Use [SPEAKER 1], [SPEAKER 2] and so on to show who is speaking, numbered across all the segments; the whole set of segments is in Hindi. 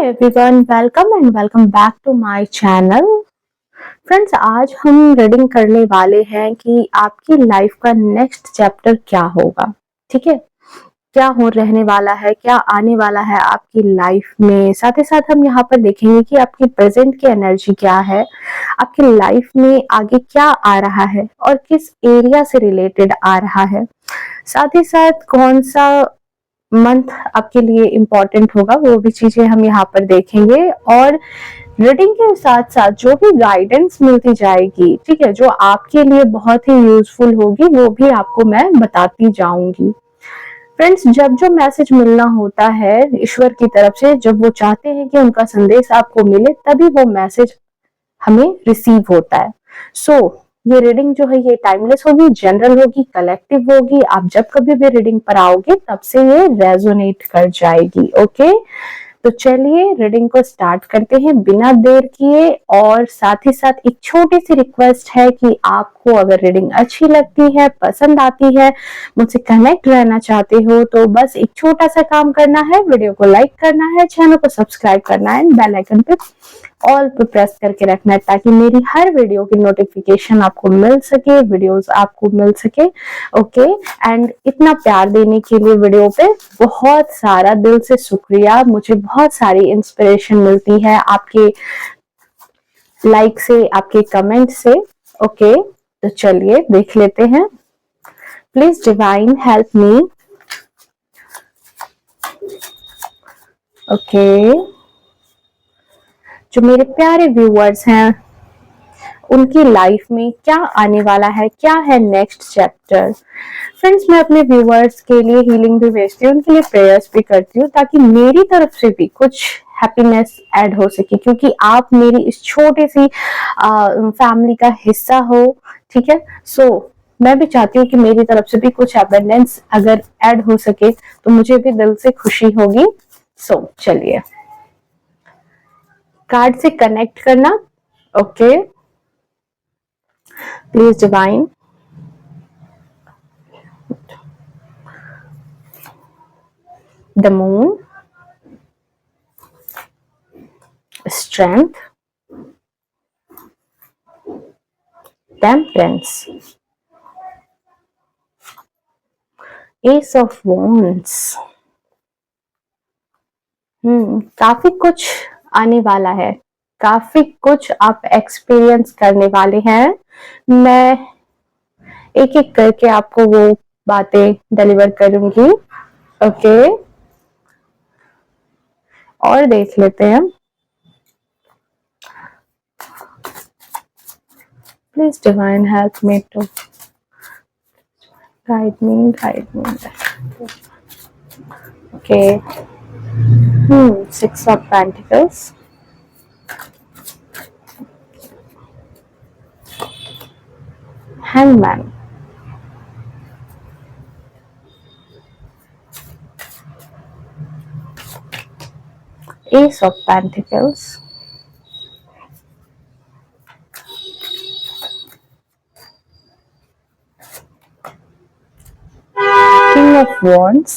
[SPEAKER 1] Everyone, welcome and welcome back to my channel. Friends, आज हम रीडिंग करने वाले हैं कि आपकी लाइफ का नेक्स्ट चैप्टर क्या होगा। ठीक है, क्या हो रहने वाला है, क्या आने वाला है आपकी लाइफ में। साथ ही साथ हम यहाँ पर देखेंगे कि आपकी प्रेजेंट की एनर्जी क्या है, आपकी लाइफ में आगे क्या आ रहा है और किस एरिया से रिलेटेड आ रहा है। साथ ही साथ कौन सा मंथ आपके लिए इम्पोर्टेंट होगा, वो भी चीजें हम यहाँ पर देखेंगे। और रीडिंग के साथ साथ जो भी गाइडेंस मिलती जाएगी, ठीक है, जो आपके लिए बहुत ही यूजफुल होगी, वो भी आपको मैं बताती जाऊंगी। फ्रेंड्स, जब जो मैसेज मिलना होता है ईश्वर की तरफ से, जब वो चाहते हैं कि उनका संदेश आपको मिले, तभी वो मैसेज हमें रिसीव होता है। ये रीडिंग जो है ये टाइमलेस होगी, जनरल होगी, कलेक्टिव होगी। आप जब कभी भी रीडिंग पर आओगे तब से ये रेजोनेट कर जाएगी। ओके, तो चलिए रीडिंग को स्टार्ट करते हैं बिना देर किए। और साथ ही साथ एक छोटी सी रिक्वेस्ट है कि आपको अगर रीडिंग अच्छी लगती है, पसंद आती है, मुझसे कनेक्ट रहना चाहते हो, तो बस एक छोटा सा काम करना है, वीडियो को लाइक करना है, चैनल को सब्सक्राइब करना है, बेल आइकन पे ऑल पे प्रेस करके रखना है, ताकि मेरी हर वीडियो की नोटिफिकेशन आपको मिल सके, वीडियोस आपको मिल सके। ओके, एंड इतना प्यार देने के लिए वीडियो पे बहुत सारा दिल से शुक्रिया। मुझे बहुत सारी इंस्पिरेशन मिलती है आपके लाइक से, आपके कमेंट से। ओके, तो चलिए देख लेते हैं। Please divine help me. Okay, जो मेरे प्यारे व्यूअर्स हैं उनकी लाइफ में क्या आने वाला है, क्या है नेक्स्ट चैप्टर। फ्रेंड्स, मैं अपने व्यूअर्स के लिए हीलिंग भी भेजती हूँ, उनके लिए प्रेयर्स भी करती हूँ, ताकि मेरी तरफ से भी कुछ हैप्पीनेस ऐड हो सके, क्योंकि आप मेरी इस छोटी सी फैमिली का हिस्सा हो। ठीक है, मैं भी चाहती हूँ कि मेरी तरफ से भी कुछ अबंडेंस अगर ऐड हो सके तो मुझे भी दिल से खुशी होगी। चलिए कार्ड से कनेक्ट करना। Okay, please divine the moon, strength, temperance, ace of wands। काफी कुछ आने वाला है, काफी कुछ आप एक्सपीरियंस करने वाले हैं। मैं एक एक करके आपको वो बातें डिलीवर करूंगी। ओके, और देख लेते हैं। Please divine help me to guide me. Okay. 6 of Pentacles, Hangman, Ace of Pentacles, King of Wands,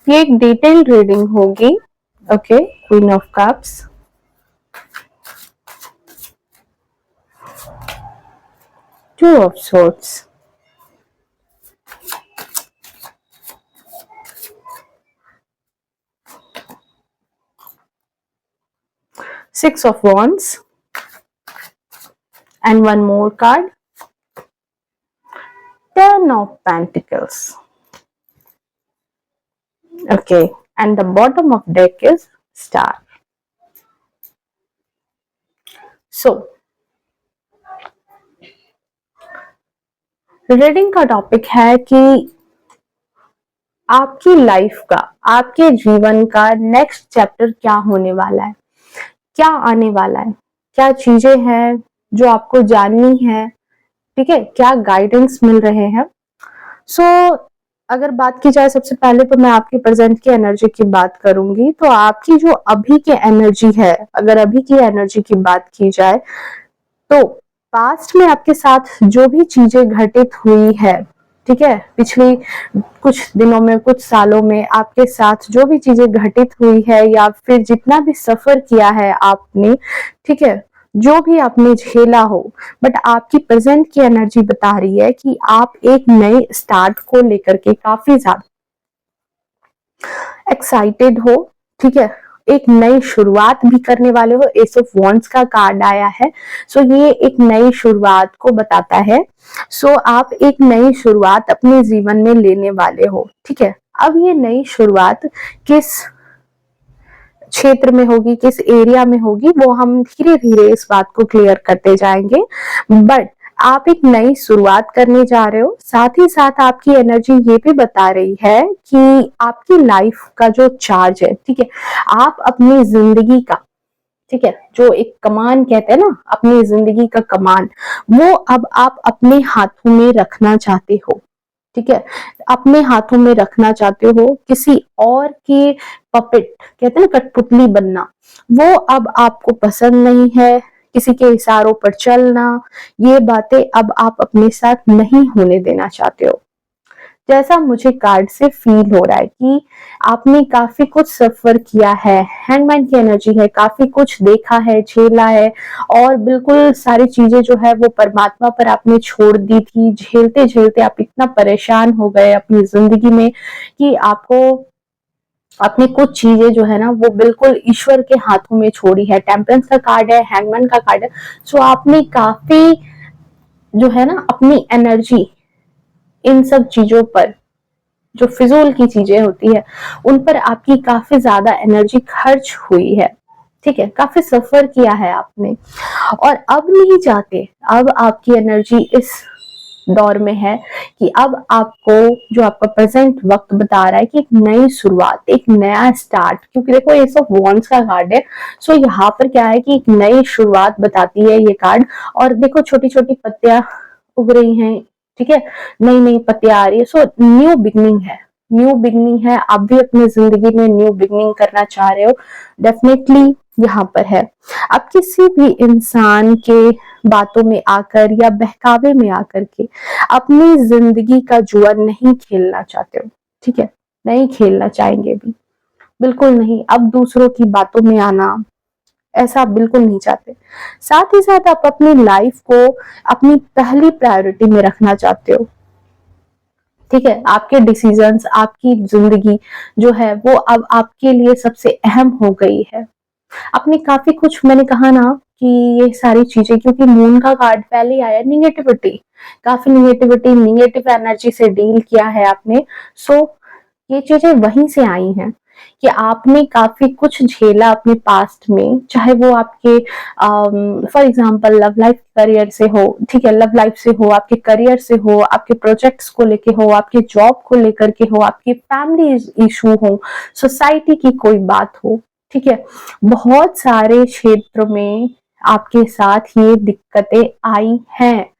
[SPEAKER 1] ये एक डिटेल रीडिंग होगी। Okay, queen of cups, two of swords, six of wands, and one more card, Ten of Pentacles. Okay, and the bottom of deck is Star. Reading का टॉपिक है कि आपकी लाइफ का, आपके जीवन का नेक्स्ट चैप्टर क्या होने वाला है, क्या आने वाला है, क्या चीजें हैं जो आपको जाननी है। ठीक है, क्या गाइडेंस मिल रहे हैं। अगर बात की जाए, सबसे पहले तो मैं आपकी प्रेजेंट की एनर्जी की बात करूंगी। तो आपकी जो अभी की एनर्जी है, अगर अभी की एनर्जी की बात की जाए, तो पास्ट में आपके साथ जो भी चीजें घटित हुई है, ठीक है, पिछली कुछ दिनों में, कुछ सालों में आपके साथ जो भी चीजें घटित हुई है या फिर जितना भी सफर किया है आपने, ठीक है, जो भी आपने झेला हो, बट आपकी प्रेजेंट की एनर्जी बता रही है कि आप एक नए स्टार्ट को लेकर के काफी ज्यादा एक्साइटेड हो, ठीक है, एक नई शुरुआत भी करने वाले हो। एस ऑफ वॉन्ड्स का कार्ड आया है, सो ये एक नई शुरुआत को बताता है। सो आप एक नई शुरुआत अपने जीवन में लेने वाले हो, ठीक है। अब ये नई शुरुआत किस क्षेत्र में होगी, किस एरिया में होगी, वो हम धीरे धीरे इस बात को क्लियर करते जाएंगे। बट आप एक नई शुरुआत करने जा रहे हो, साथ ही साथ आपकी एनर्जी ये भी बता रही है कि आपकी लाइफ का जो चार्ज है, ठीक है, आप अपनी जिंदगी का, ठीक है, जो एक कमान कहते हैं ना, अपनी जिंदगी का कमान, वो अब आप अपने हाथों में रखना चाहते हो, ठीक है, अपने हाथों में रखना चाहते हो। किसी और की पपेट कहते हैं ना, कठपुतली बनना, वो अब आपको पसंद नहीं है। किसी के इशारों पर चलना, ये बातें अब आप अपने साथ नहीं होने देना चाहते हो। जैसा मुझे कार्ड से फील हो रहा है कि आपने काफी कुछ सफर किया है, हैंगमैन की एनर्जी है, काफी कुछ देखा है, झेला है, और बिल्कुल सारी चीजें जो है वो परमात्मा पर आपने छोड़ दी थी। झेलते झेलते आप इतना परेशान हो गए अपनी जिंदगी में कि आपको अपनी कुछ चीजें जो है ना वो बिल्कुल ईश्वर के हाथों में छोड़ी है। टेम्परेंस का कार्ड है, हैंगमैन का कार्ड है। सो आपने काफी जो है ना अपनी एनर्जी इन सब चीजों पर, जो फिजूल की चीजें होती है, उन पर आपकी काफी ज्यादा एनर्जी खर्च हुई है, ठीक है, काफी सफर किया है आपने, और अब नहीं चाहते। अब आपकी एनर्जी इस दौर में है कि अब आपको जो आपका प्रेजेंट वक्त बता रहा है कि एक नई शुरुआत, एक नया स्टार्ट, क्योंकि देखो एस ऑफ वॉन्ड्स का कार्ड है। सो यहाँ पर क्या है कि एक नई शुरुआत बताती है ये कार्ड, और देखो छोटी छोटी पत्तियां उग रही हैं, ठीक है, नई नई पत्तियां आ रही है। सो न्यू बिगनिंग है, न्यू बिगनिंग है। आप भी अपनी जिंदगी में न्यू बिगनिंग करना चाह रहे हो, डेफिनेटली यहाँ पर है। आप किसी भी इंसान के बातों में आकर या बहकावे में आकर के अपनी जिंदगी का जुआ नहीं खेलना चाहते हो, ठीक है, नहीं खेलना चाहेंगे भी, बिल्कुल नहीं। अब दूसरों की बातों में आना, ऐसा आप बिल्कुल नहीं चाहते। साथ ही साथ आप अपनी लाइफ को अपनी पहली प्रायोरिटी में रखना चाहते हो, ठीक है। आपके डिसीजंस, आपकी जिंदगी जो है वो अब आपके लिए सबसे अहम हो गई है। आपने काफी कुछ, मैंने कहा ना कि ये सारी चीजें, क्योंकि मून का कार्ड पहले आया, निगेटिविटी, काफी निगेटिविटी, निगेटिव एनर्जी से डील किया है आपने। सो ये चीजें वहीं से आई हैं कि आपने काफी कुछ झेला अपने पास्ट में, चाहे वो आपके for example love life, career से हो, ठीक है, लव लाइफ से हो, आपके करियर से हो, आपके प्रोजेक्ट्स को लेके हो, आपके जॉब को लेकर के हो, आपकी फैमिली इशू हो, सोसाइटी की कोई बात हो, ठीक है, बहुत सारे क्षेत्र में आपके साथ ये दिक्कतें आई हैं।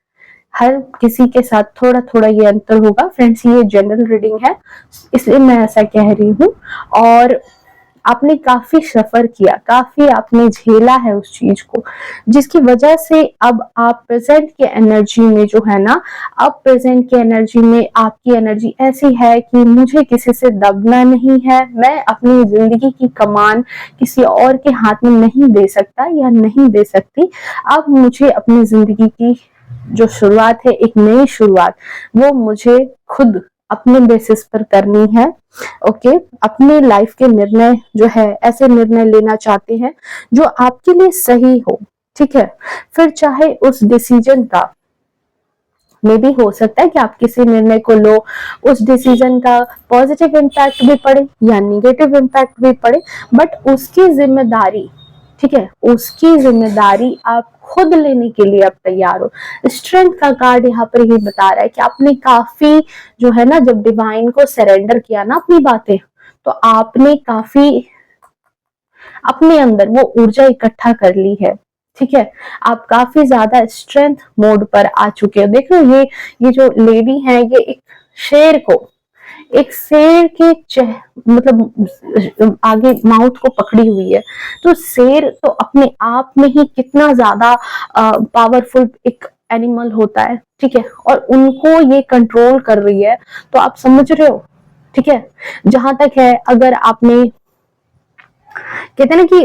[SPEAKER 1] हर किसी के साथ थोड़ा थोड़ा ये अंतर होगा फ्रेंड्स, ये जनरल रीडिंग है इसलिए मैं ऐसा कह रही हूँ। और आपने काफी सफर किया, काफी आपने झेला है उस चीज को, जिसकी वजह से अब आप प्रेजेंट के एनर्जी में जो है ना, अब प्रेजेंट के एनर्जी में आपकी एनर्जी ऐसी है कि मुझे किसी से दबना नहीं है, मैं अपनी जिंदगी की कमान किसी और के हाथ में नहीं दे सकता या नहीं दे सकती। अब मुझे अपनी जिंदगी की जो शुरुआत है, एक नई शुरुआत, वो मुझे खुद अपने बेसिस पर करनी है। ओके, अपने लाइफ के निर्णय जो है ऐसे निर्णय लेना चाहते हैं जो आपके लिए सही हो, ठीक है। फिर चाहे उस डिसीजन का, मे भी हो सकता है कि आप किसी निर्णय को लो, उस डिसीजन का पॉजिटिव इम्पैक्ट भी पड़े या निगेटिव इम्पैक्ट भी पड़े, बट उसकी जिम्मेदारी, ठीक है, उसकी जिम्मेदारी आप खुद लेने के लिए आप तैयार हो। स्ट्रेंथ का कार्ड यहाँ पर ये बता रहा है कि आपने काफी जो है ना, जब डिवाइन को सरेंडर किया ना अपनी बातें, तो आपने काफी अपने अंदर वो ऊर्जा इकट्ठा कर ली है, ठीक है। आप काफी ज्यादा स्ट्रेंथ मोड पर आ चुके हो। देख लो ये जो लेडी है, ये एक शेर को, एक शेर के मतलब आगे माउथ को पकड़ी हुई है। तो शेर तो अपने आप में ही कितना ज्यादा पावरफुल एक एनिमल होता है, ठीक है, और उनको ये कंट्रोल कर रही है, तो आप समझ रहे हो, ठीक है। जहां तक है, अगर आपने कहते हैं ना कि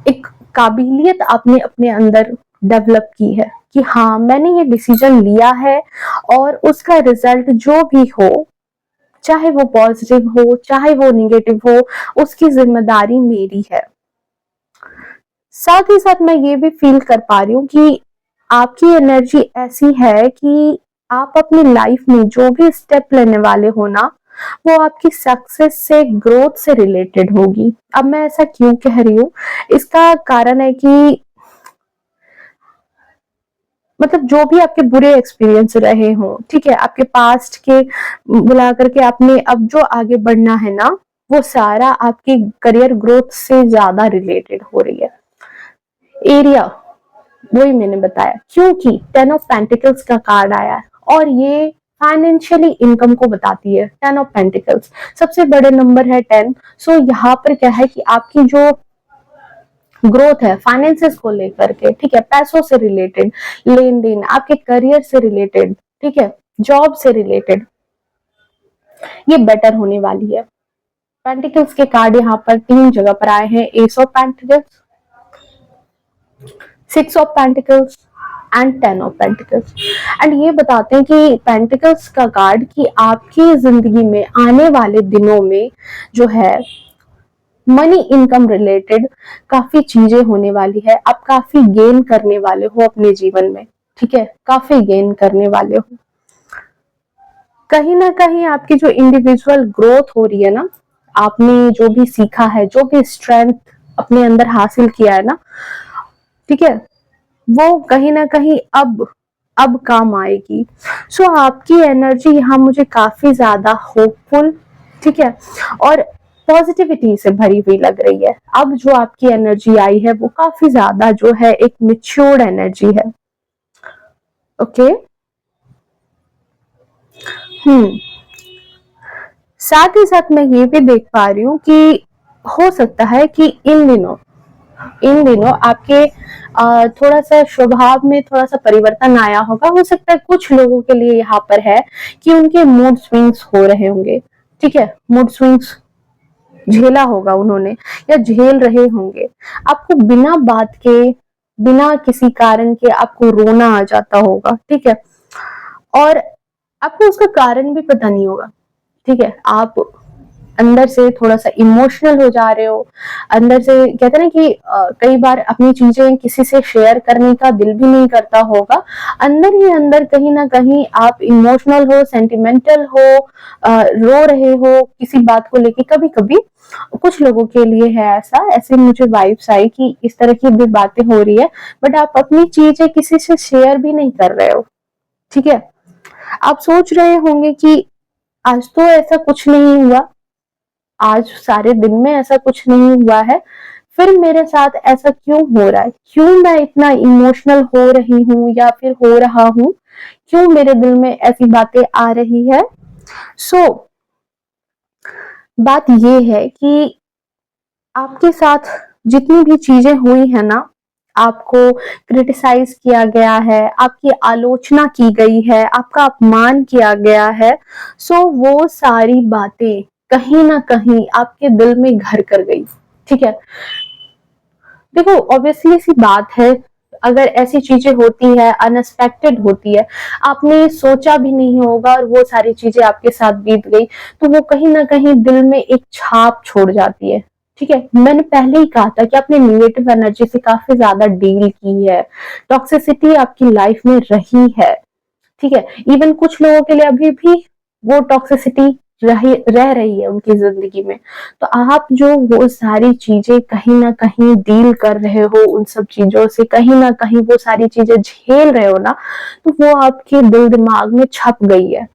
[SPEAKER 1] एक काबिलियत आपने अपने अंदर डेवलप की है कि हाँ मैंने ये डिसीजन लिया है और उसका रिजल्ट जो भी हो, चाहे वो पॉजिटिव हो चाहे वो निगेटिव हो, उसकी जिम्मेदारी मेरी है। साथ ही साथ मैं ये भी फील कर पा रही हूँ कि आपकी एनर्जी ऐसी है कि आप अपनी लाइफ में जो भी स्टेप लेने वाले हो ना, वो आपकी सक्सेस से, ग्रोथ से रिलेटेड होगी। अब मैं ऐसा क्यों कह रही हूँ, इसका कारण है कि मतलब जो भी आपके बुरे एक्सपीरियंस रहे हो, ठीक है, आपके पास्ट के बुला करके आपने अब जो आगे बढ़ना है ना, वो सारा आपकी करियर ग्रोथ से ज्यादा रिलेटेड हो रही है। एरिया वही मैंने बताया, क्योंकि 10 ऑफ पेंटिकल्स का कार्ड आया है और ये फाइनेंशियली इनकम को बताती है। 10 ऑफ पेंटिकल्स सबसे बड़े नंबर है 10। सो यहाँ पर क्या है कि आपकी जो ग्रोथ है फाइनेंसेस को लेकर के, ठीक है, पैसों से रिलेटेड, लेन देन, आपके करियर से रिलेटेड, ठीक है, जॉब से रिलेटेड, ये बेटर होने वाली है। पेंटिकल्स के कार्ड यहाँ पर 3 जगह पर आए हैं, S of pentacles, 6 of pentacles and 10 of pentacles. And ये बताते हैं कि पेंटिकल्स का कार्ड कि आपकी जिंदगी में आने वाले दिनों में जो है मनी इनकम रिलेटेड काफी चीजें होने वाली है। आप काफी गेन करने वाले हो अपने जीवन में, ठीक है, काफी गेन करने वाले हो। कहीं ना कहीं आपकी जो इंडिविजुअल ग्रोथ हो रही है ना, आपने जो भी सीखा है, जो भी स्ट्रेंथ अपने अंदर हासिल किया है ना, ठीक है, वो कहीं ना कहीं अब काम आएगी। सो आपकी एनर्जी यहाँ मुझे काफी ज्यादा होपफुल, ठीक है, और पॉजिटिविटी से भरी हुई लग रही है। अब जो आपकी एनर्जी आई है वो काफी ज्यादा जो है एक मैच्योर्ड एनर्जी है। ओके, साथ ही साथ मैं ये भी देख पा रही हूँ कि हो सकता है कि इन दिनों आपके थोड़ा सा स्वभाव में थोड़ा सा परिवर्तन आया होगा। हो सकता है कुछ लोगों के लिए यहाँ पर है कि उनके मूड स्विंग्स हो रहे होंगे, ठीक है, मूड स्विंग्स झेला होगा उन्होंने या झेल रहे होंगे। आपको बिना बात के, बिना किसी कारण के आपको रोना आ जाता होगा, ठीक है, और आपको उसका कारण भी पता नहीं होगा, ठीक है, आप अंदर से थोड़ा सा इमोशनल हो जा रहे हो, अंदर से कहते हैं ना कि कई बार अपनी चीजें किसी से शेयर करने का दिल भी नहीं करता होगा, अंदर ही अंदर कहीं ना कहीं आप इमोशनल हो, सेंटिमेंटल हो, रो रहे हो किसी बात को लेके। कभी कभी कुछ लोगों के लिए है ऐसा, ऐसे मुझे वाइब्स आई कि इस तरह की भी बातें हो रही है, बट आप अपनी चीजें किसी से शेयर भी नहीं कर रहे हो, ठीक है। आप सोच रहे होंगे कि आज तो ऐसा कुछ नहीं हुआ, आज सारे दिन में ऐसा कुछ नहीं हुआ है, फिर मेरे साथ ऐसा क्यों हो रहा है, क्यों मैं इतना इमोशनल हो रही हूँ या फिर हो रहा हूँ, क्यों मेरे दिल में ऐसी बातें आ रही है। सो बात ये है कि आपके साथ जितनी भी चीजें हुई है ना, आपको क्रिटिसाइज किया गया है, आपकी आलोचना की गई है, आपका अपमान किया गया है, सो वो सारी बातें कहीं ना कहीं आपके दिल में घर कर गई, ठीक है। देखो ऑब्वियसली सी बात है, अगर ऐसी चीजें होती है, अनएक्सपेक्टेड होती है, आपने सोचा भी नहीं होगा और वो सारी चीजें आपके साथ बीत गई, तो वो कहीं ना कहीं दिल में एक छाप छोड़ जाती है, ठीक है। मैंने पहले ही कहा था कि आपने नेगेटिव एनर्जी से काफी ज्यादा डील की है, टॉक्सिसिटी आपकी लाइफ में रही है, ठीक है। इवन कुछ लोगों के लिए अभी भी वो टॉक्सिसिटी रह रही है उनकी जिंदगी में। तो आप जो वो सारी चीजें कहीं ना कहीं डील कर रहे हो, उन सब चीजों से कहीं ना कहीं वो सारी चीजें झेल रहे हो ना, तो वो आपके दिल दिमाग में छप गई है,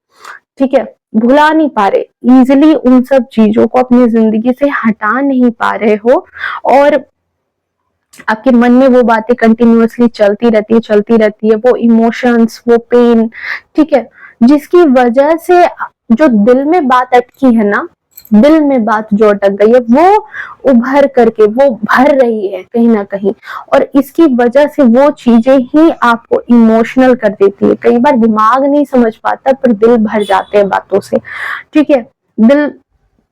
[SPEAKER 1] ठीक है। भुला नहीं पा रहे इजिली, उन सब चीजों को अपनी जिंदगी से हटा नहीं पा रहे हो, और आपके मन में वो बातें कंटिन्यूअसली चलती रहती है, वो इमोशंस, वो पेन, ठीक है, जिसकी वजह से जो दिल में बात अटकी है ना, दिल में बात जो अटक गई है वो उभर करके वो भर रही है कहीं ना कहीं, और इसकी वजह से वो चीजें ही आपको इमोशनल कर देती है। कई बार दिमाग नहीं समझ पाता पर दिल भर जाते हैं बातों से, ठीक है, दिल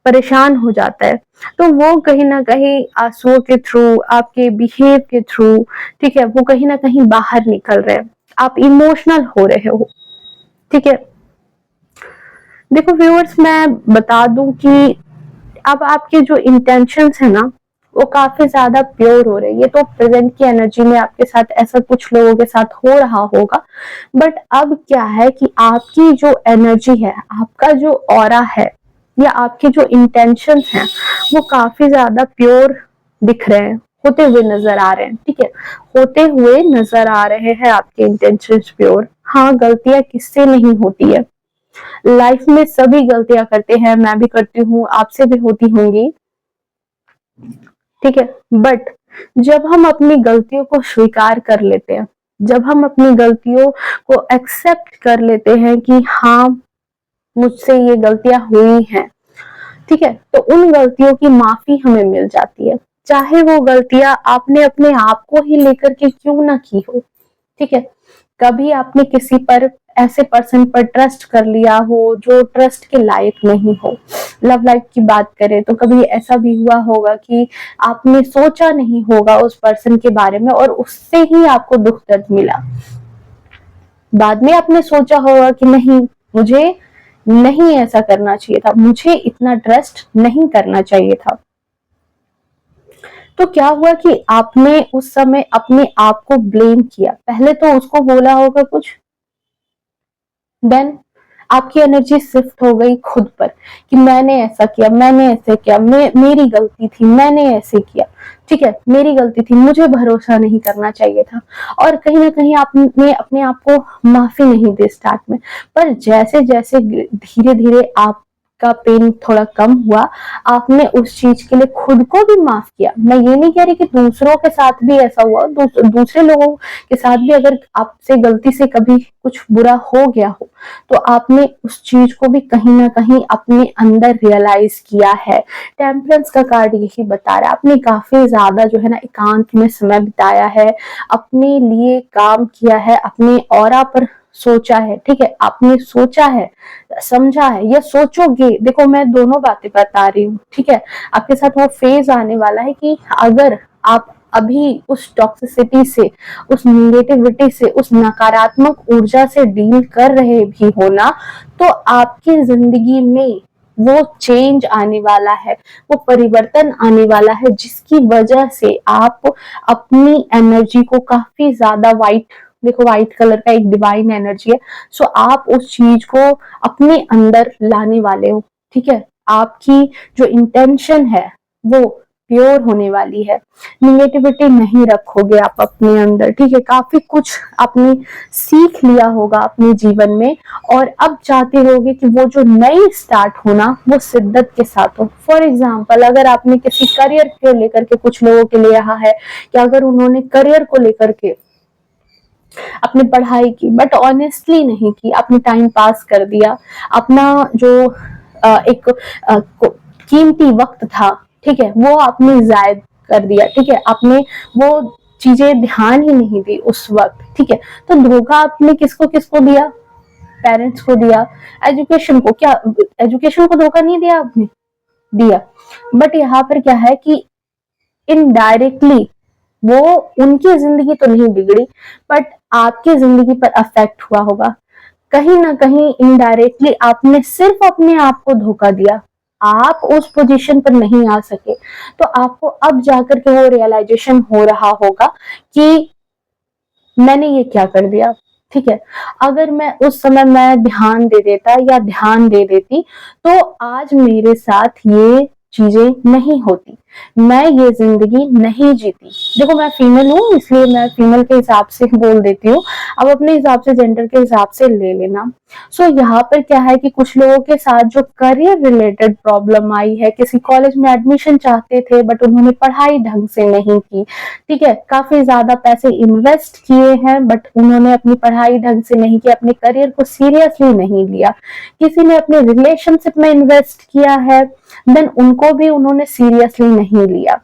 [SPEAKER 1] परेशान हो जाता है। तो वो कहीं ना कहीं आंसुओं के थ्रू, आपके बिहेव के थ्रू, ठीक है, वो कहीं ना कहीं बाहर निकल रहे हैं, आप इमोशनल हो रहे हो, ठीक है। देखो व्यूअर्स, मैं बता दूं कि अब आपके जो इंटेंशंस है ना वो काफी ज्यादा प्योर हो रहे हैं। ये तो प्रेजेंट की एनर्जी में आपके साथ ऐसा कुछ लोगों के साथ हो रहा होगा, बट अब क्या है कि आपकी जो एनर्जी है, आपका जो ऑरा है, या आपके जो इंटेंशंस हैं वो काफी ज्यादा प्योर दिख रहे हैं, होते हुए नजर आ रहे हैं, ठीक है, होते हुए नजर आ रहे हैं आपके इंटेंशंस प्योर। हाँ, गलतियां किससे नहीं होती है, लाइफ में सभी गलतियां करते हैं, मैं भी करती हूँ, आपसे भी होती होंगी, ठीक है। बट जब हम अपनी गलतियों को स्वीकार कर लेते हैं, जब हम अपनी गलतियों को एक्सेप्ट कर लेते हैं कि हाँ मुझसे ये गलतियां हुई हैं, ठीक है, तो उन गलतियों की माफी हमें मिल जाती है, चाहे वो गलतियां आपने अपने आप को ही लेकर के क्यों ना की हो, ठीक है। कभी आपने किसी पर, ऐसे पर्सन पर ट्रस्ट कर लिया हो जो ट्रस्ट के लायक नहीं हो। लव लाइफ की बात करें तो कभी ऐसा भी हुआ होगा कि आपने सोचा नहीं होगा उस पर्सन के बारे में और उससे ही आपको दुख दर्द मिला। बाद में आपने सोचा होगा कि नहीं, मुझे नहीं ऐसा करना चाहिए था, मुझे इतना ट्रस्ट नहीं करना चाहिए था। तो क्या हुआ कि आपने उस समय अपने आप को ब्लेम किया, पहले तो उसको बोला होगा कुछ, देन आपकी एनर्जी शिफ्ट हो गई खुद पर कि मैंने ऐसा किया, मैंने ऐसे किया, मेरी गलती थी, मैंने ऐसे किया, ठीक है, मेरी गलती थी, मुझे भरोसा नहीं करना चाहिए था। और कहीं ना कहीं आपने अपने आप को माफी नहीं दी स्टार्ट में, पर जैसे जैसे धीरे धीरे आप का पेन थोड़ा कम हुआ, आपने उस चीज के लिए खुद को भी माफ किया। मैं ये नहीं कह रही कि दूसरों के साथ भी ऐसा हुआ, दूसरे लोगों के साथ भी अगर आपसे गलती से कभी कुछ बुरा हो गया हो तो आपने उस चीज को भी कहीं ना कहीं अपने अंदर रियलाइज किया है। टेम्परेंस का कार्ड यही बता रहा है, आपने काफी ज्यादा जो है ना एकांत में समय बिताया है, अपने लिए काम किया है, अपने ऑरा पर सोचा है, ठीक है, आपने सोचा है, समझा है, या सोचोगे। देखो मैं दोनों बातें बता रही हूँ, ठीक है। आपके साथ वो फेज आने वाला है कि अगर आप अभी उस टॉक्सिसिटी से, उस निगेटिविटी से, उस नकारात्मक ऊर्जा से डील कर रहे भी हो ना, तो आपकी जिंदगी में वो चेंज आने वाला है, वो परिवर्तन आने वाला है, जिसकी वजह से आप अपनी एनर्जी को काफी ज्यादा वाइट, देखो व्हाइट कलर का एक डिवाइन एनर्जी है, सो आप उस चीज को अपने अंदर लाने वाले हो, ठीक है। आपकी जो इंटेंशन है वो प्योर होने वाली है, निगेटिविटी नहीं रखोगे आप अपने अंदर, ठीक है। काफी कुछ आपने सीख लिया होगा अपने जीवन में, और अब चाहते होगे कि वो जो नई स्टार्ट होना वो शिद्दत के साथ हो। फॉर एग्जाम्पल, अगर आपने किसी करियर को लेकर के, कुछ लोगों के लिए यहाँ है कि अगर उन्होंने करियर को लेकर के अपनी पढ़ाई की बट ऑनेस्टली नहीं की, आपने टाइम पास कर दिया, अपना जो एक कीमती वक्त था, ठीक है, वो आपने जाया कर दिया, ठीक है, आपने वो चीजें ध्यान ही नहीं दी उस वक्त, ठीक है। तो धोखा आपने किसको किसको दिया, पेरेंट्स को दिया, एजुकेशन को, क्या एजुकेशन को धोखा नहीं दिया आपने, दिया। बट यहाँ पर क्या है कि इनडायरेक्टली वो उनकी जिंदगी तो नहीं बिगड़ी, बट आपकी जिंदगी पर अफेक्ट हुआ होगा, कहीं ना कहीं इनडायरेक्टली आपने सिर्फ अपने आप को धोखा दिया, आप उस पोजीशन पर नहीं आ सके। तो आपको अब जाकर के वो रियलाइजेशन हो रहा होगा कि मैंने ये क्या कर दिया, ठीक है। अगर मैं उस समय मैं ध्यान दे देता या ध्यान दे देती तो आज मेरे साथ ये चीजें नहीं होती, मैं ये जिंदगी नहीं जीती। देखो मैं फीमेल हूँ इसलिए मैं फीमेल के हिसाब से बोल देती हूँ, अब अपने हिसाब से जेंडर के हिसाब से ले लेना। सो यहाँ पर क्या है कि कुछ लोगों के साथ जो करियर रिलेटेड प्रॉब्लम आई है, किसी कॉलेज में एडमिशन चाहते थे बट उन्होंने पढ़ाई ढंग से नहीं की, ठीक है, काफी ज्यादा पैसे इन्वेस्ट किए हैं बट उन्होंने अपनी पढ़ाई ढंग से नहीं की, अपने करियर को सीरियसली नहीं लिया। किसी ने अपने रिलेशनशिप में इन्वेस्ट किया है देन उनको भी उन्होंने सीरियसली नहीं लिया।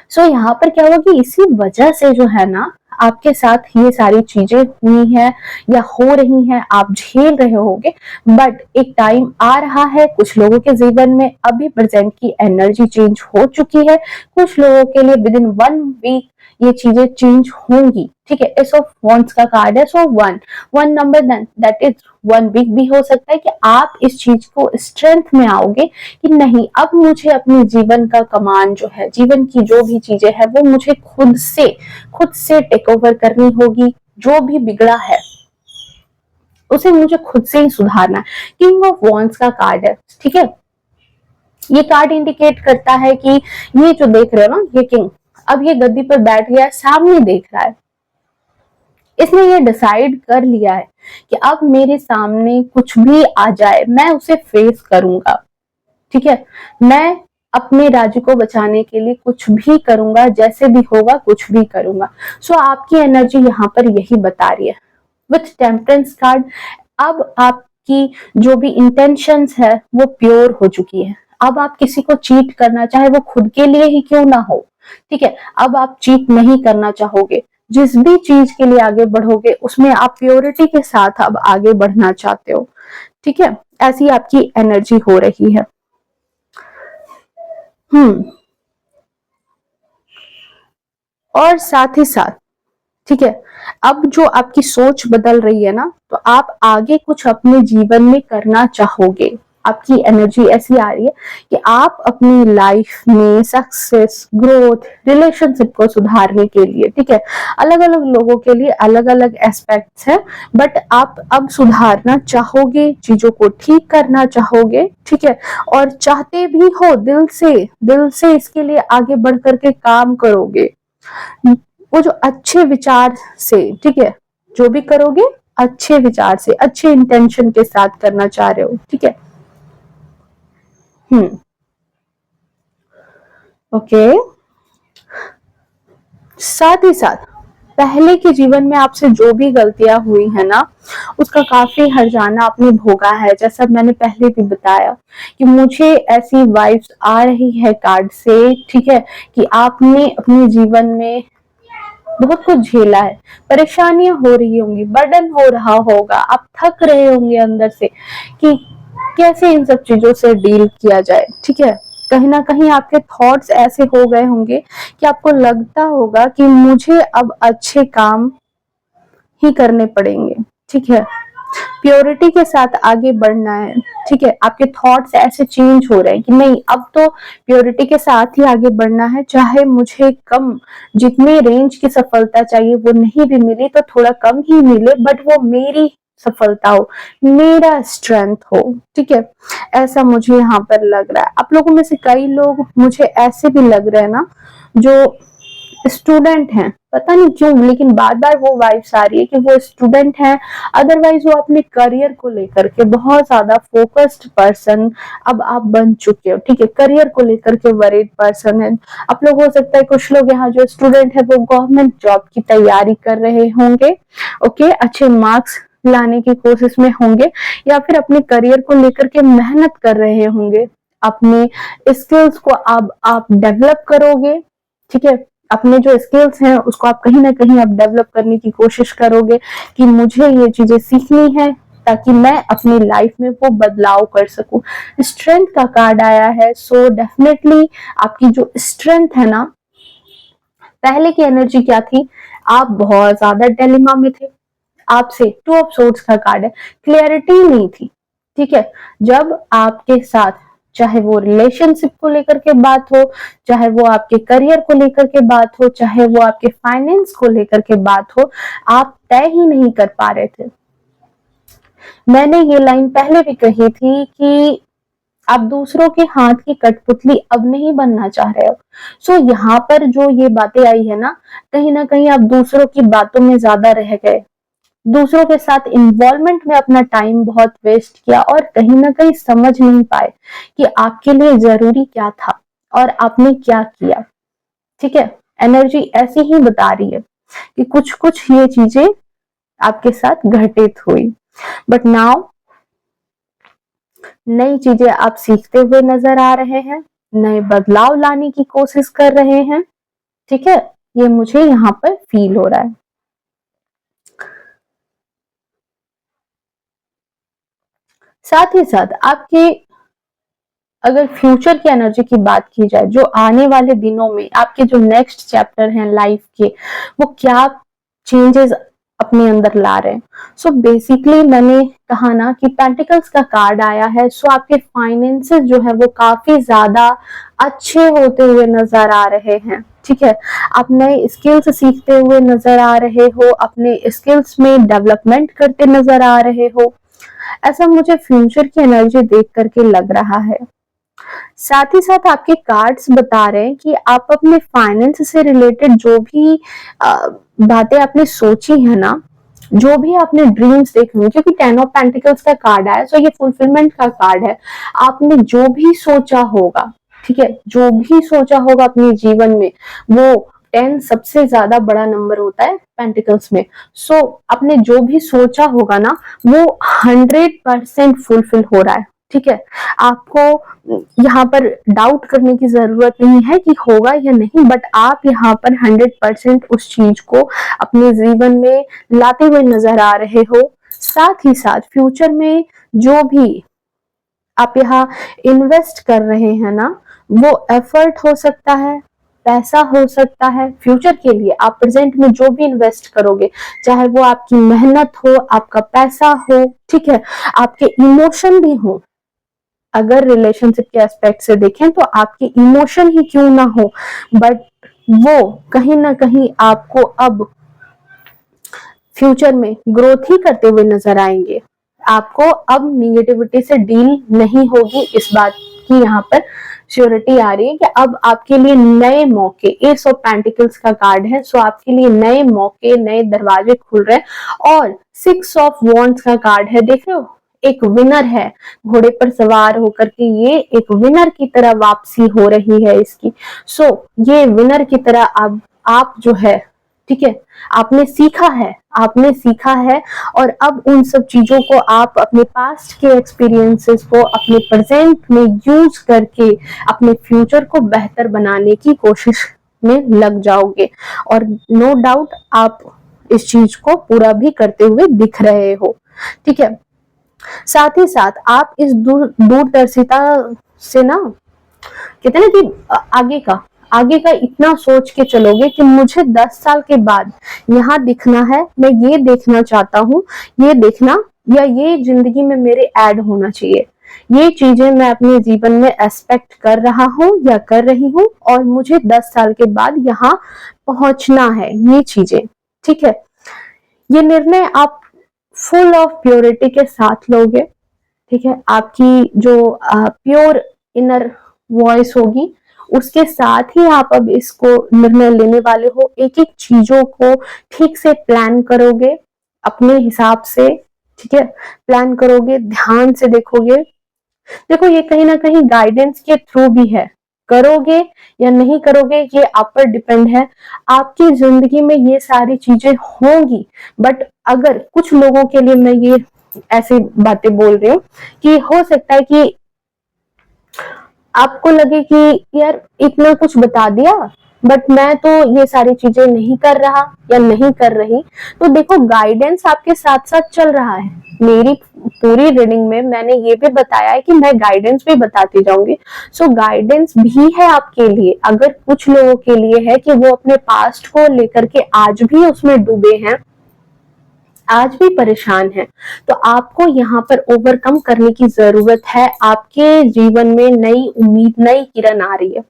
[SPEAKER 1] सो यहाँ पर क्या हुआ कि इसी वजह से जो है ना आपके साथ ये सारी चीजें हुई हैं या हो रही हैं, आप झेल रहे होगे। बट एक टाइम आ रहा है कुछ लोगों के जीवन में, अभी प्रेजेंट की एनर्जी चेंज हो चुकी है, कुछ लोगों के लिए विद इन 1 वीक ये चीजें चेंज होंगी। ठीक है, एस ऑफ वॉन्ड्स का कार्ड है। So one number that is 1 week भी हो सकता है कि आप इस चीज को स्ट्रेंथ में आओगे कि नहीं, अब मुझे अपने जीवन का कमान जो है, जीवन की जो भी चीजें हैं वो मुझे खुद से टेक ओवर करनी होगी। जो भी बिगड़ा है उसे मुझे खुद से ही सुधारना है। किंग ऑफ वॉन्ड्स का कार्ड है। ठीक है, ये कार्ड इंडिकेट करता है कि ये जो देख रहे हो ना, ये किंग अब ये गद्दी पर बैठ गया है, सामने देख रहा है। इसने ये डिसाइड कर लिया है कि अब मेरे सामने कुछ भी आ जाए मैं उसे फेस करूंगा। ठीक है, मैं अपने राज्य को बचाने के लिए कुछ भी करूंगा, जैसे भी होगा कुछ भी करूंगा। सो आपकी एनर्जी यहाँ पर यही बता रही है विथ टेम्परेंस कार्ड। अब आपकी जो भी इंटेंशंस है वो प्योर हो चुकी है। अब आप किसी को चीट करना, चाहे वो खुद के लिए ही क्यों ना हो, ठीक है, अब आप चीट नहीं करना चाहोगे। जिस भी चीज के लिए आगे बढ़ोगे उसमें आप प्योरिटी के साथ अब आगे बढ़ना चाहते हो। ठीक है, ऐसी आपकी एनर्जी हो रही है। और साथ ही साथ, ठीक है, अब जो आपकी सोच बदल रही है ना, तो आप आगे कुछ अपने जीवन में करना चाहोगे। आपकी एनर्जी ऐसी आ रही है कि आप अपनी लाइफ में सक्सेस, ग्रोथ, रिलेशनशिप को सुधारने के लिए, ठीक है, अलग अलग लोगों के लिए अलग अलग एस्पेक्ट्स हैं, बट आप अब सुधारना चाहोगे, चीजों को ठीक करना चाहोगे। ठीक है, और चाहते भी हो दिल से इसके लिए आगे बढ़ करके काम करोगे, वो जो अच्छे विचार से, ठीक है, जो भी करोगे अच्छे विचार से, अच्छे इंटेंशन के साथ करना चाह रहे हो। ठीक है, ओके। साथ ही साथ पहले के जीवन में आपसे जो भी गलतियां हुई है ना, उसका काफी हर्जाना आपने भोगा है। जैसा मैंने पहले भी बताया कि मुझे ऐसी वाइब्स आ रही है कार्ड से, ठीक है, कि आपने अपने जीवन में बहुत कुछ झेला है, परेशानियां हो रही होंगी, बर्डन हो रहा होगा, आप थक रहे होंगे अंदर से कि कैसे इन सब चीजों से डील किया जाए। ठीक है, कहीं ना कहीं आपके थॉट्स ऐसे हो गए होंगे कि आपको लगता होगा कि मुझे अब अच्छे काम ही करने पड़ेंगे। ठीक है, प्योरिटी के साथ आगे बढ़ना है। ठीक है, आपके थॉट्स ऐसे चेंज हो रहे हैं कि नहीं, अब तो प्योरिटी के साथ ही आगे बढ़ना है, चाहे मुझे कम, जितनी रेंज की सफलता चाहिए वो नहीं भी मिली तो थोड़ा कम ही मिले, बट वो मेरी सफलता हो, मेरा स्ट्रेंथ हो। ठीक है, ऐसा मुझे यहाँ पर लग रहा है। आप लोगों में से कई लोग मुझे ऐसे भी लग रहे हैं ना जो स्टूडेंट हैं, पता नहीं क्यों लेकिन बार बार वो वाइब्स आ रही है कि वो स्टूडेंट हैं, अदरवाइज वो अपने करियर को लेकर के बहुत ज्यादा फोकस्ड पर्सन अब आप बन चुके हो। ठीक है, करियर को लेकर के वरीड पर्सन है आप लोग। हो सकता है कुछ लोग यहाँ जो स्टूडेंट है वो गवर्नमेंट जॉब की तैयारी कर रहे होंगे, ओके, अच्छे मार्क्स लाने की कोशिश में होंगे, या फिर अपने करियर को लेकर के मेहनत कर रहे होंगे, अपने स्किल्स को अब आप डेवलप करोगे। ठीक है, अपने जो स्किल्स हैं उसको आप कहीं ना कहीं आप डेवलप करने की कोशिश करोगे कि मुझे ये चीजें सीखनी है ताकि मैं अपनी लाइफ में वो बदलाव कर सकूं। स्ट्रेंथ का कार्ड आया है। सो डेफिनेटली आपकी जो स्ट्रेंथ है ना, पहले की एनर्जी क्या थी, आप बहुत ज्यादा डिलेमा में थे, आपसे 2 ऑफ सोर्ड्स का कार्ड है, क्लैरिटी नहीं थी। ठीक है, जब आपके साथ चाहे वो रिलेशनशिप को लेकर के बात हो, चाहे वो आपके करियर को लेकर के बात हो, चाहे वो आपके फाइनेंस को लेकर के बात हो, आप तय ही नहीं कर पा रहे थे। मैंने ये लाइन पहले भी कही थी कि आप दूसरों के हाथ की कठपुतली अब नहीं बनना चाह रहे हो। सो यहाँ पर जो ये बातें आई है ना कहीं आप दूसरों की बातों में ज्यादा रह गए, दूसरों के साथ इन्वॉल्वमेंट में अपना टाइम बहुत वेस्ट किया और कहीं ना कहीं समझ नहीं पाए कि आपके लिए जरूरी क्या था और आपने क्या किया। ठीक है, एनर्जी ऐसी ही बता रही है कि कुछ कुछ ये चीजें आपके साथ घटित हुई, बट नाउ नई चीजें आप सीखते हुए नजर आ रहे हैं, नए बदलाव लाने की कोशिश कर रहे हैं। ठीक है, ये मुझे यहाँ पर फील हो रहा है। साथ ही साथ आपके अगर फ्यूचर की एनर्जी की बात की जाए, जो आने वाले दिनों में आपके जो नेक्स्ट चैप्टर हैं लाइफ के, वो क्या चेंजेस अपने अंदर ला रहे हैं। सो बेसिकली मैंने कहा ना कि पेंटिकल्स का कार्ड आया है, सो आपके फाइनेंसेस जो है वो काफी ज्यादा अच्छे होते हुए नजर आ रहे हैं। ठीक है, आप नए स्किल्स सीखते हुए नजर आ रहे हो, अपने स्किल्स में डेवलपमेंट करते नजर आ रहे हो, ऐसा मुझे फ्यूचर की एनर्जी देख करके लग रहा है। साथ ही साथ आपके कार्ड्स बता रहे हैं कि आप अपने फाइनेंस से रिलेटेड जो भी बातें आपने सोची है ना, जो भी आपने ड्रीम्स देखे होंगे, क्योंकि 10 ऑफ पेंटिकल्स का कार्ड आया, तो ये फुलफिलमेंट का कार्ड है। आपने जो भी सोचा होगा, ठीक है, जो भी सोचा होगा अपने जीवन में, वो 10 सबसे ज्यादा बड़ा नंबर होता है पेंटिकल्स में। सो आपने जो भी सोचा होगा ना, वो 100% फुलफिल हो रहा है। ठीक है, आपको यहाँ पर डाउट करने की जरूरत नहीं है कि होगा या नहीं, बट आप यहाँ पर 100% उस चीज को अपने जीवन में लाते हुए नजर आ रहे हो। साथ ही साथ फ्यूचर में जो भी आप यहाँ इन्वेस्ट कर रहे हैं ना, वो एफर्ट हो सकता है, पैसा हो सकता है। फ्यूचर के लिए आप प्रेजेंट में जो भी इन्वेस्ट करोगे, चाहे वो आपकी मेहनत हो, आपका पैसा हो, ठीक है, आपके इमोशन भी हो। अगर रिलेशनशिप के एस्पेक्ट से देखें तो आपके इमोशन ही क्यों ना हो, बट वो कहीं ना कहीं आपको अब फ्यूचर में ग्रोथ ही करते हुए नजर आएंगे। आपको अब निगेटिविटी से डील नहीं होगी, इस बात की यहाँ पर श्योरिटी आ रही है कि अब आपके लिए नए मौके, एस ऑफ पेंटिकल्स का कार्ड है, सो आपके लिए नए मौके, नए दरवाजे खुल रहे हैं। और 6 ऑफ वॉन्ड्स का कार्ड है, देख रहे हो, एक विनर है, घोड़े पर सवार होकर के ये एक विनर की तरह वापसी हो रही है इसकी। सो ये विनर की तरह अब आप जो है, ठीक है, आपने सीखा है, आपने सीखा है, और अब उन सब चीजों को आप अपने पास्ट के एक्सपीरियंसेस को अपने प्रेजेंट में यूज करके अपने फ्यूचर को बेहतर बनाने की कोशिश में लग जाओगे। और नो डाउट आप इस चीज को पूरा भी करते हुए दिख रहे हो। ठीक है, साथ ही साथ आप इस दूरदर्शिता से ना, कहते हैं ना कि आगे का इतना सोच के चलोगे कि मुझे 10 साल के बाद यहाँ दिखना है, मैं ये देखना चाहता हूँ, ये देखना या ये जिंदगी में मेरे ऐड होना चाहिए, ये चीजें मैं अपने जीवन में एक्सपेक्ट कर रहा हूँ या कर रही हूँ, और मुझे 10 साल के बाद यहाँ पहुंचना है, ये चीजें। ठीक है, ये निर्णय आप फुल ऑफ प्योरिटी के साथ लोगे। ठीक है, आपकी जो प्योर इनर वॉइस होगी, उसके साथ ही आप अब इसको निर्णय लेने वाले हो। एक एक चीजों को ठीक से प्लान करोगे अपने हिसाब से। ठीक है, प्लान करोगे, ध्यान से देखोगे। देखो, ये कहीं ना कहीं गाइडेंस के थ्रू भी है, करोगे या नहीं करोगे ये आप पर डिपेंड है। आपकी जिंदगी में ये सारी चीजें होंगी, बट अगर कुछ लोगों के लिए मैं ये ऐसी बातें बोल रही हूँ कि हो सकता है कि आपको लगे कि यार इतना कुछ बता दिया, बट मैं तो ये सारी चीजें नहीं कर रहा या नहीं कर रही। तो देखो, गाइडेंस आपके साथ साथ चल रहा है। मेरी पूरी रीडिंग में मैंने ये भी बताया है कि मैं गाइडेंस भी बताती जाऊंगी। सो गाइडेंस भी है आपके लिए। अगर कुछ लोगों के लिए है कि वो अपने पास्ट को लेकर के आज भी उसमें डूबे हैं, आज भी परेशान है, तो आपको यहाँ पर ओवरकम करने की जरूरत है। आपके जीवन में नई उम्मीद, नई किरण आ रही है।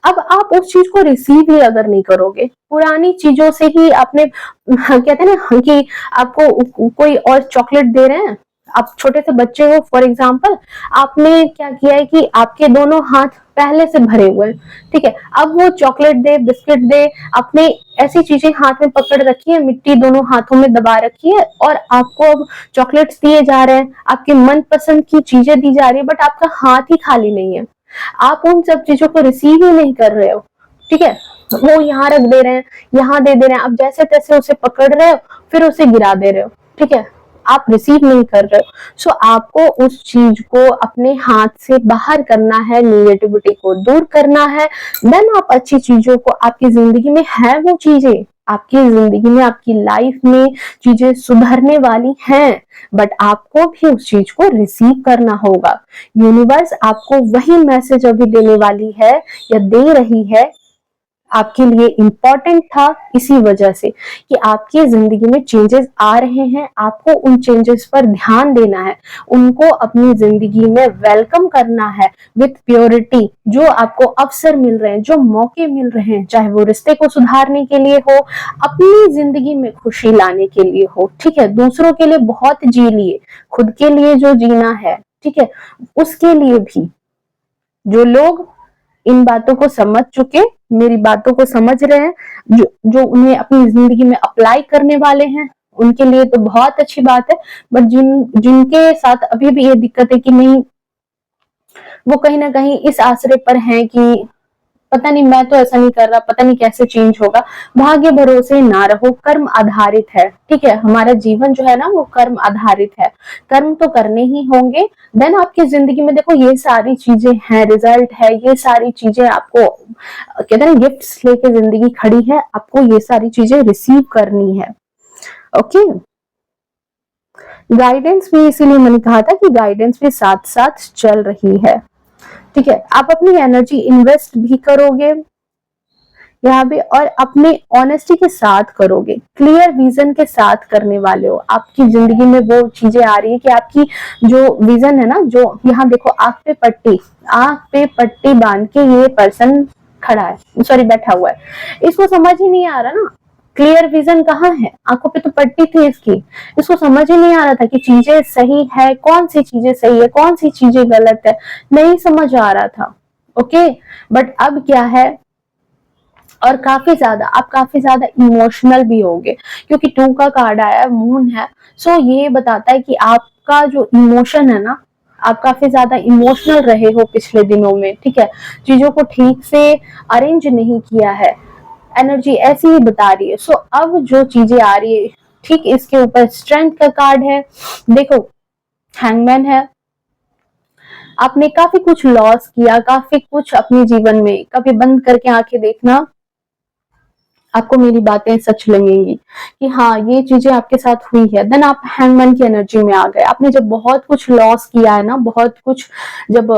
[SPEAKER 1] अब आप उस चीज को रिसीव ही अगर नहीं करोगे, पुरानी चीजों से ही आपने, कहते हैं ना कि आपको कोई और चॉकलेट दे रहे हैं, आप छोटे से बच्चे हो फॉर एग्जाम्पल, आपने क्या किया है कि आपके दोनों हाथ पहले से भरे हुए हैं। ठीक है, अब वो चॉकलेट दे, बिस्किट दे, आपने ऐसी चीजें हाथ में पकड़ रखी है, मिट्टी दोनों हाथों में दबा रखी है, और आपको अब चॉकलेट्स दिए जा रहे हैं, आपके मनपसंद की चीजें दी जा रही है, बट आपका हाथ ही खाली नहीं है। आप उन सब चीजों को रिसीव ही नहीं कर रहे हो। ठीक है, वो यहाँ रख दे रहे हैं, यहाँ दे रहे हैं, आप जैसे तैसे उसे पकड़ रहे हो, फिर उसे गिरा दे रहे हो। ठीक है, आप रिसीव नहीं कर रहे हो। सो आपको उस चीज को अपने हाथ से बाहर करना है, निगेटिविटी को दूर करना है। देन आप अच्छी चीजों को, आपकी जिंदगी में है वो चीजें, आपकी जिंदगी में, आपकी लाइफ में चीजें सुधरने वाली हैं, बट आपको भी उस चीज को रिसीव करना होगा। यूनिवर्स आपको वही मैसेज अभी देने वाली है या दे रही है, आपके लिए इम्पोर्टेंट था इसी वजह से कि आपकी जिंदगी में चेंजेस आ रहे हैं, आपको उन चेंजेस पर ध्यान देना है, उनको अपनी जिंदगी में वेलकम करना है विथ प्योरिटी। जो आपको अवसर मिल रहे हैं, जो मौके मिल रहे हैं, चाहे वो रिश्ते को सुधारने के लिए हो, अपनी जिंदगी में खुशी लाने के लिए हो, ठीक है, दूसरों के लिए बहुत जी लिए, खुद के लिए जो जीना है, ठीक है, उसके लिए भी। जो लोग इन बातों को समझ चुके, मेरी बातों को समझ रहे हैं, जो उन्हें अपनी जिंदगी में अप्लाई करने वाले हैं, उनके लिए तो बहुत अच्छी बात है। बट जिनके साथ अभी भी ये दिक्कत है कि नहीं, वो कहीं ना कहीं इस आश्रय पर हैं कि पता नहीं, मैं तो ऐसा नहीं कर रहा, पता नहीं कैसे चेंज होगा, भाग्य भरोसे ना रहो, कर्म आधारित है, ठीक है, हमारा जीवन जो है ना वो कर्म आधारित है, कर्म तो करने ही होंगे। देन आपकी जिंदगी में देखो ये सारी चीजें हैं, रिजल्ट है, ये सारी चीजें आपको कहते हैं गिफ्ट्स लेके जिंदगी खड़ी है, आपको ये सारी चीजें रिसीव करनी है। ओके, गाइडेंस भी, इसीलिए मैंने कहा था कि गाइडेंस भी साथ साथ चल रही है, ठीक है। आप अपनी एनर्जी इन्वेस्ट भी करोगे यहाँ पे, और अपने ऑनेस्टी के साथ करोगे, क्लियर विजन के साथ करने वाले हो। आपकी जिंदगी में वो चीजें आ रही है कि आपकी जो विजन है ना, जो यहाँ देखो आंख पे पट्टी बांध के ये पर्सन खड़ा है, सॉरी बैठा हुआ है, इसको समझ ही नहीं आ रहा ना क्लियर विजन कहाँ है, आंखों पे तो पट्टी थी इसकी, इसको समझ ही नहीं आ रहा था कि चीजें सही है, कौन सी चीजें सही है, कौन सी चीजें गलत है, नहीं समझ आ रहा था। ओके, बट अब क्या है, और आप काफी ज्यादा इमोशनल भी होगे, क्योंकि 2 का कार्ड आया, मून है। सो ये बताता है कि आपका जो इमोशन है ना, आप काफी ज्यादा इमोशनल रहे हो पिछले दिनों में, ठीक है, चीजों को ठीक से अरेंज नहीं किया है, एनर्जी ऐसी ही बता रही है। सो अब जो चीजें आ रही है, ठीक, इसके ऊपर स्ट्रेंथ का कार्ड है, देखो हैंगमैन है, आपने काफी कुछ लॉस किया, काफी कुछ अपने जीवन में, कभी बंद करके आंखें देखना, आपको मेरी बातें सच लगेंगी कि हाँ ये चीजें आपके साथ हुई है। देन आप हैंगमैन की एनर्जी में आ गए, आपने जब बहुत कुछ लॉस किया है ना, बहुत कुछ जब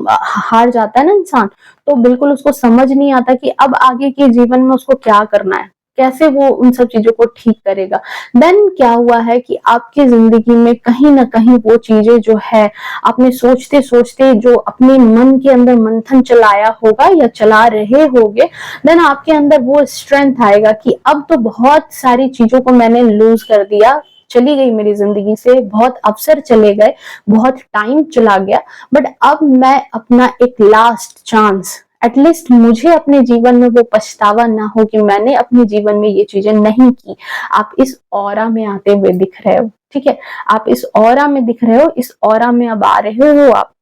[SPEAKER 1] हार जाता है ना इंसान, तो बिल्कुल उसको समझ नहीं आता कि अब आगे के जीवन में उसको क्या करना है, कैसे वो उन सब चीजों को ठीक करेगा। देन क्या हुआ है कि आपकी जिंदगी में कहीं ना कहीं वो चीजें जो है, आपने सोचते सोचते जो अपने मन के अंदर मंथन चलाया होगा या चला रहे होगे, देन आपके अंदर वो स्ट्रेंथ आएगा कि अब तो बहुत सारी चीजों को मैंने लूज कर दिया, चली गई मेरी जिंदगी से, बहुत अवसर चले गए, बहुत टाइम चला गया, बट अब मैं अपना एक लास्ट चांस, एटलीस्ट मुझे अपने जीवन में वो पछतावा ना हो कि मैंने अपने जीवन में ये चीजें नहीं की। आप इस ऑरा में आते हुए दिख रहे हो, ठीक है, आप इस ऑरा में दिख रहे हो, इस ऑरा में अब आ रहे हो आप।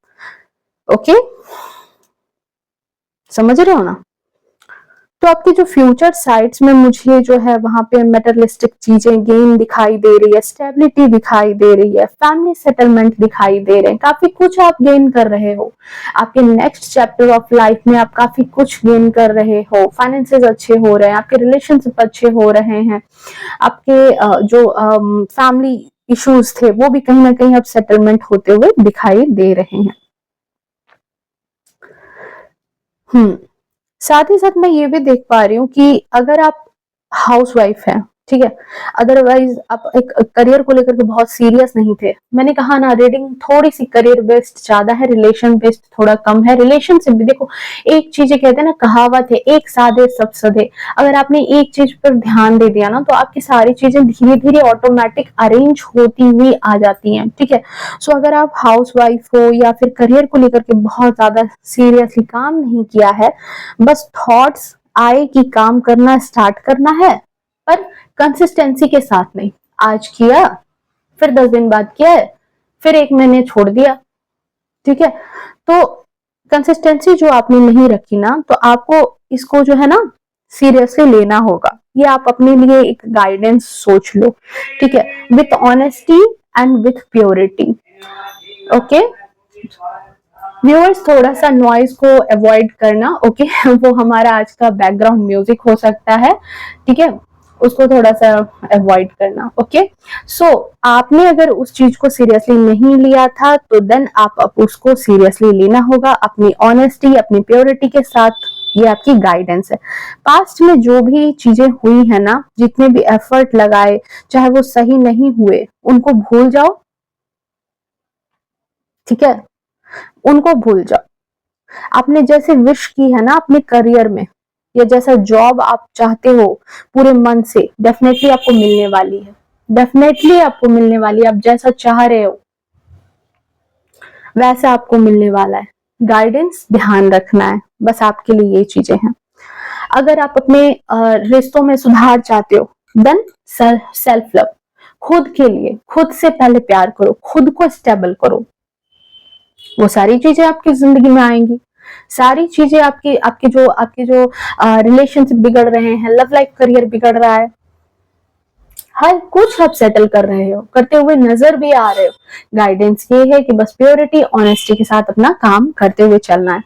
[SPEAKER 1] ओके, समझ रहे हो ना। तो आपके जो फ्यूचर साइट्स में मुझे जो है वहां पे मेटरलिस्टिक चीजें गेन दिखाई दे रही है, स्टेबिलिटी दिखाई दे रही है, फैमिली सेटलमेंट दिखाई दे रहे हैं, काफी कुछ आप गेन कर रहे हो। आपके नेक्स्ट चैप्टर ऑफ लाइफ में आप काफी कुछ गेन कर रहे हो, फाइनेंसेस अच्छे हो रहे हैं, आपके रिलेशनशिप अच्छे हो रहे हैं, आपके जो फैमिली इश्यूज थे वो भी कहीं ना कहीं अब सेटलमेंट होते हुए दिखाई दे रहे हैं। साथ ही साथ मैं ये भी देख पा रही हूँ कि अगर आप हाउस वाइफ है, ठीक है, अदरवाइज आप एक करियर को लेकर के बहुत सीरियस नहीं थे, मैंने कहा ना रीडिंग थोड़ी सी करियर बेस्ड ज्यादा है, रिलेशन बेस्ड थोड़ा कम है। रिलेशनशिप भी देखो, एक चीज कहते हैं ना, कहावत है, एक साधे सब सधे, अगर आपने एक चीज पर ध्यान दे दिया ना, तो आपकी सारी चीजें धीरे धीरे ऑटोमेटिक अरेंज होती हुई आ जाती हैं, ठीक है। सो अगर आप हाउस वाइफ हो या फिर करियर को लेकर के बहुत ज्यादा सीरियसली काम नहीं किया है, बस थॉट्स आए कि काम करना स्टार्ट करना है, पर कंसिस्टेंसी के साथ नहीं, आज किया फिर 10 दिन बाद किया है, फिर 1 महीने छोड़ दिया, ठीक है। तो कंसिस्टेंसी जो आपने नहीं रखी ना, तो आपको इसको जो है ना सीरियसली लेना होगा। ये आप अपने लिए एक गाइडेंस सोच लो, ठीक है, with honesty and with purity. Okay viewers, थोड़ा सा नॉइज को अवॉइड करना, ओके वो हमारा आज का बैकग्राउंड म्यूजिक हो सकता है, ठीक है, उसको थोड़ा सा अवॉइड करना। ओके सो आपने अगर उस चीज को सीरियसली नहीं लिया था तो देन आप अब उसको सीरियसली लेना होगा, अपनी ऑनेस्टी अपनी प्योरिटी के साथ। ये आपकी गाइडेंस है। पास्ट में जो भी चीजें हुई है ना, जितने भी एफर्ट लगाए, चाहे वो सही नहीं हुए, उनको भूल जाओ, ठीक है, उनको भूल जाओ। आपने जैसे विश की है ना अपने करियर में, या जैसा जॉब आप चाहते हो पूरे मन से, डेफिनेटली आपको मिलने वाली है, डेफिनेटली आपको मिलने वाली है। आप जैसा चाह रहे हो वैसा आपको मिलने वाला है। गाइडेंस ध्यान रखना है, बस आपके लिए ये चीजें हैं। अगर आप अपने रिश्तों में सुधार चाहते हो, देन सेल्फ लव, खुद के लिए खुद से पहले प्यार करो, खुद को स्टेबल करो, वो सारी चीजें आपकी जिंदगी में आएंगी। सारी चीजें आपके जो रिलेशनशिप बिगड़ रहे हैं, लव लाइफ करियर बिगड़ रहा है, हर कुछ आप सेटल कर रहे हो, करते हुए नजर भी आ रहे हो। गाइडेंस ये है कि बस प्योरिटी ऑनेस्टी के साथ अपना काम करते हुए चलना है।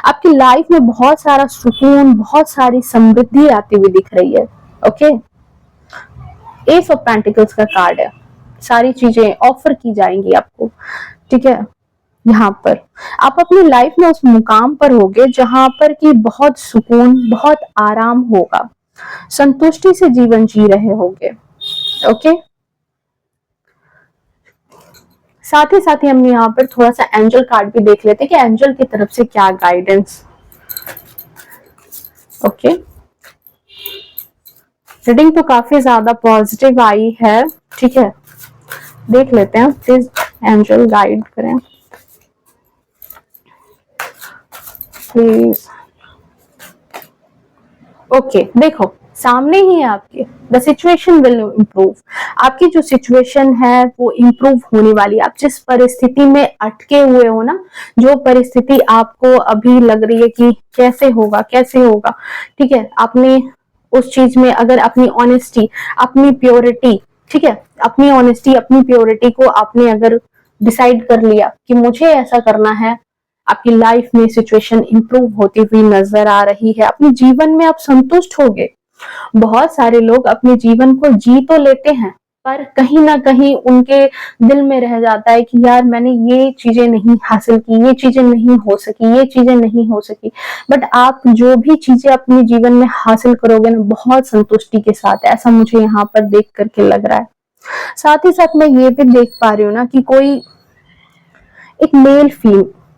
[SPEAKER 1] आपकी लाइफ में बहुत सारा सुकून, बहुत सारी समृद्धि आती हुई दिख रही है। ओके एस ऑफ पेंटिकल्स का कार्ड है, सारी चीजें ऑफर की जाएंगी आपको, ठीक है। यहाँ पर आप अपनी लाइफ में उस मुकाम पर होगे जहां पर कि बहुत सुकून, बहुत आराम होगा, संतुष्टि से जीवन जी रहे होंगे। ओके साथ ही हम यहाँ पर थोड़ा सा एंजल कार्ड भी देख लेते हैं कि एंजल की तरफ से क्या गाइडेंस। ओके रीडिंग तो काफी ज्यादा पॉजिटिव आई है, ठीक है, देख लेते हैं, प्लीज एंजल गाइड करें प्लीज। ओके देखो सामने ही है आपके, द सिचुएशन विल इम्प्रूव। आपकी जो सिचुएशन है वो इम्प्रूव होने वाली है। आप जिस परिस्थिति में अटके हुए हो ना, जो परिस्थिति आपको अभी लग रही है कि कैसे होगा कैसे होगा, ठीक है, आपने उस चीज में अगर अपनी ऑनेस्टी अपनी प्योरिटी, ठीक है, अपनी ऑनेस्टी अपनी प्योरिटी को आपने अगर डिसाइड कर लिया कि मुझे ऐसा करना है, आपकी लाइफ में सिचुएशन इंप्रूव होती हुई नजर आ रही है। अपने जीवन में आप संतुष्ट होगे। बहुत सारे लोग अपने जीवन को जी तो लेते हैं, पर कहीं ना कहीं उनके दिल में रह जाता है कि यार मैंने ये चीजें नहीं हासिल की, ये चीजें नहीं हो सकी, ये चीजें नहीं हो सकी। बट आप जो भी चीजें अपने जीवन में हासिल करोगे ना, बहुत संतुष्टि के साथ, ऐसा मुझे यहाँ पर देख करके लग रहा है। साथ ही साथ मैं ये भी देख पा रही हूँ ना कि कोई एक मेल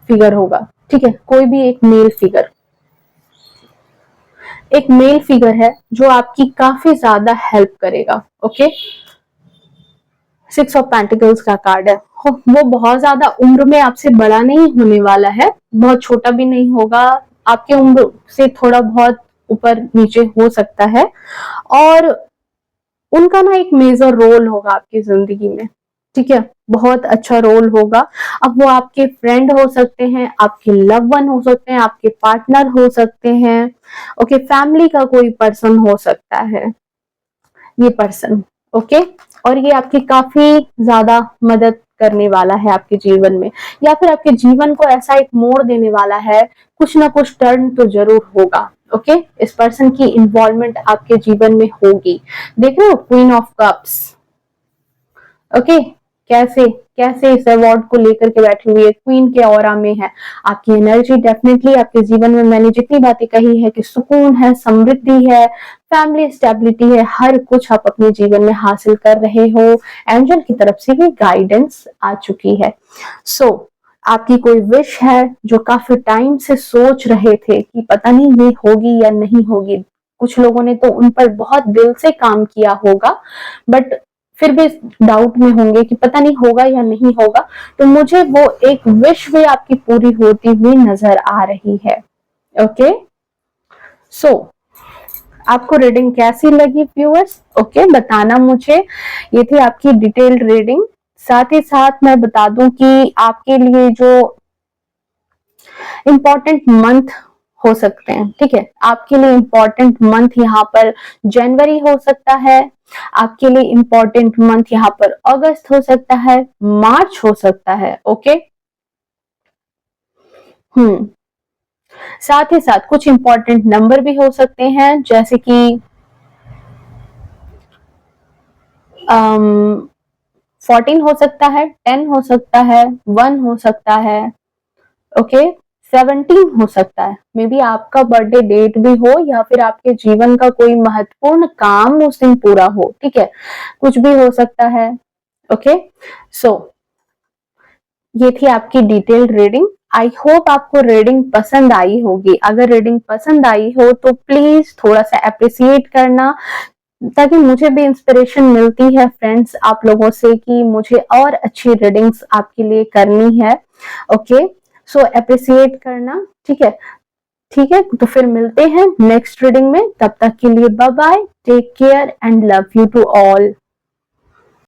[SPEAKER 1] फिगर होगा, ठीक है, कोई भी एक मेल फिगर है जो आपकी काफी ज्यादा हेल्प करेगा। ओके 6 ऑफ पेंटिकल्स का कार्ड है। वो बहुत ज्यादा उम्र में आपसे बड़ा नहीं होने वाला है, बहुत छोटा भी नहीं होगा, आपके उम्र से थोड़ा बहुत ऊपर नीचे हो सकता है, और उनका ना एक मेजर रोल होगा आपकी जिंदगी में, ठीक है, बहुत अच्छा रोल होगा। अब वो आपके फ्रेंड हो सकते हैं, आपके लव वन हो सकते हैं, आपके पार्टनर हो सकते हैं, ओके फैमिली का कोई पर्सन हो सकता है ये पर्सन। ओके और ये आपकी काफी ज्यादा मदद करने वाला है आपके जीवन में, या फिर आपके जीवन को ऐसा एक मोड़ देने वाला है, कुछ ना कुछ टर्न तो जरूर होगा। ओके इस पर्सन की इन्वॉल्वमेंट आपके जीवन में होगी। देख रहे हो क्वीन ऑफ कप्स, ओके कैसे कैसे इस अवार्ड को लेकर के बैठी हुई है, क्वीन के ऑरा में है। आपकी एनर्जी डेफिनेटली आपके जीवन में, मैंने जितनी बातें कही है कि सुकून है, समृद्धि है, फैमिली स्टेबिलिटी है, हर कुछ आप अपने जीवन में हासिल कर रहे हो। एंजल की तरफ से भी गाइडेंस आ चुकी है। सो आपकी कोई विश है जो काफी टाइम से सोच रहे थे कि पता नहीं ये होगी या नहीं होगी, कुछ लोगों ने तो उन पर बहुत दिल से काम किया होगा, बट फिर भी डाउट में होंगे कि पता नहीं होगा या नहीं होगा, तो मुझे वो एक विश भी आपकी पूरी होती हुई नजर आ रही है। ओके सो आपको रीडिंग कैसी लगी व्यूअर्स? ओके बताना मुझे। ये थी आपकी डिटेल्ड रीडिंग। साथ ही साथ मैं बता दूं कि आपके लिए जो इम्पोर्टेंट मंथ हो सकते हैं, ठीक है। आपके लिए इंपॉर्टेंट मंथ यहाँ पर जनवरी हो सकता है, आपके लिए इंपॉर्टेंट मंथ यहाँ पर अगस्त हो सकता है, मार्च हो सकता है। ओके, साथ ही साथ कुछ इंपॉर्टेंट नंबर भी हो सकते हैं, जैसे कि 14 हो सकता है, 10 हो सकता है, 1 हो सकता है, ओके, 17 हो सकता है। मे बी आपका बर्थडे डेट भी हो या फिर आपके जीवन का कोई महत्वपूर्ण काम उस दिन पूरा हो, ठीक है, कुछ भी हो सकता है। ओके, सो ये थी आपकी डिटेल्ड रीडिंग। आई होप आपको रीडिंग पसंद आई होगी। अगर रीडिंग पसंद आई हो तो प्लीज थोड़ा सा अप्रिसिएट करना, ताकि मुझे भी इंस्पिरेशन मिलती है फ्रेंड्स आप लोगों से कि मुझे और अच्छी रीडिंग्स आपके लिए करनी है। ओके, सो अप्रिसिएट करना, ठीक है। ठीक है, तो फिर मिलते हैं नेक्स्ट रीडिंग में। तब तक के लिए bye bye, take care and love you to all.